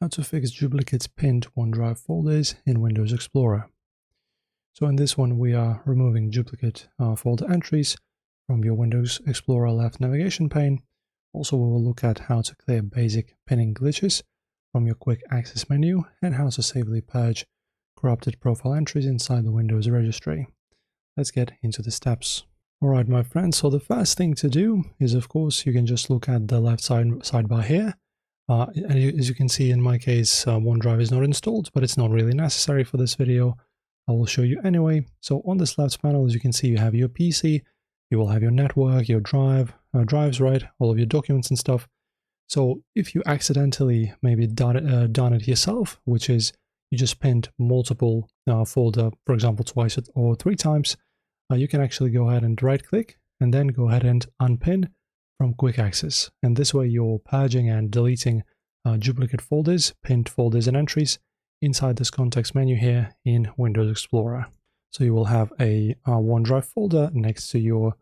How to fix duplicate pinned OneDrive folders in Windows Explorer. So in this one, we are removing duplicate folder entries from your Windows Explorer left navigation pane. Also, we will look at how to clear basic pinning glitches from your quick access menu and how to safely purge corrupted profile entries inside the Windows registry. Let's get into the steps. Alright, my friends, so the first thing to do is, of course, you can just look at the left sidebar here. As you can see, in my case, OneDrive is not installed, but it's not really necessary for this video. I will show you anyway. So on this left panel, as you can see, you have your PC, you will have your network, your drives, right? All of your documents and stuff. So if you accidentally maybe done it yourself, which is you just pinned multiple folder, for example, twice or 3 times, you can actually go ahead and right click and then go ahead and unpin from quick access. And this way you're purging and deleting duplicate folders, pinned folders and entries inside this context menu here in Windows Explorer. So you will have a OneDrive folder next to your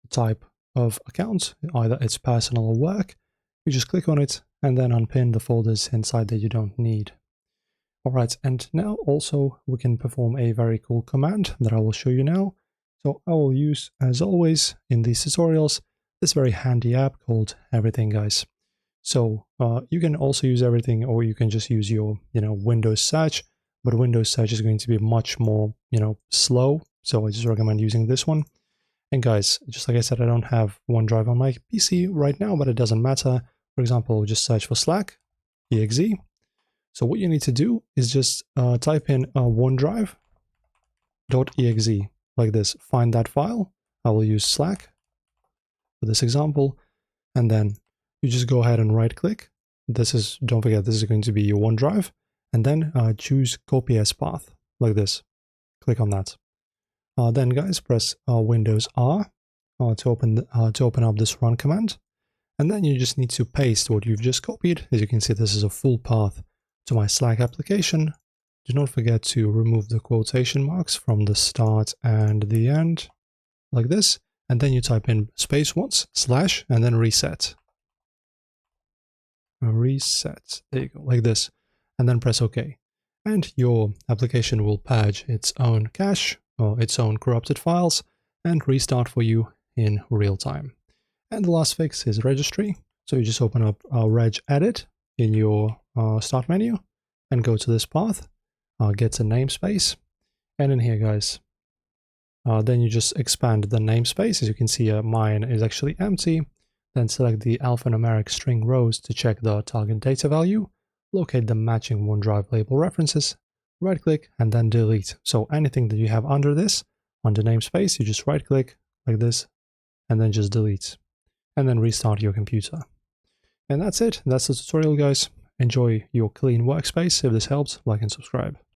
type of account, either it's personal or work. You just click on it and then unpin the folders inside that you don't need. Alright, and now also we can perform a very cool command that I will show you now. So I will use, as always in these tutorials, this very handy app called Everything, guys. So you can also use Everything, or you can just use your Windows search, but Windows search is going to be much more slow, so I just recommend using this one. And guys, just like I said, I don't have OneDrive on my PC right now, but it doesn't matter. For example, just search for Slack exe. So what you need to do is just type in OneDrive.exe like this. Find that file. I will use Slack for this example, and then you just go ahead and right click. Don't forget, this is going to be your OneDrive, and then choose copy as path like this. Click on that. Then guys, press Windows R to open up this run command, and then you just need to paste what you've just copied. As you can see, this is a full path to my Slack application. Do not forget to remove the quotation marks from the start and the end like this. And then you type in space once, / and then reset. Reset. There you go, like this. And then press OK. And your application will purge its own cache or its own corrupted files and restart for you in real time. And the last fix is registry. So you just open up regedit in your start menu and go to this path, get a namespace. And in here, guys, then you just expand the namespace. As you can see, mine is actually empty. Then select the alphanumeric string rows to check the target data value, locate the matching OneDrive label references, right click, and then delete. So anything that you have under this, under namespace, you just right click like this, and then just delete, and then restart your computer. And that's it. That's the tutorial, guys. Enjoy your clean workspace. If this helped, like and subscribe.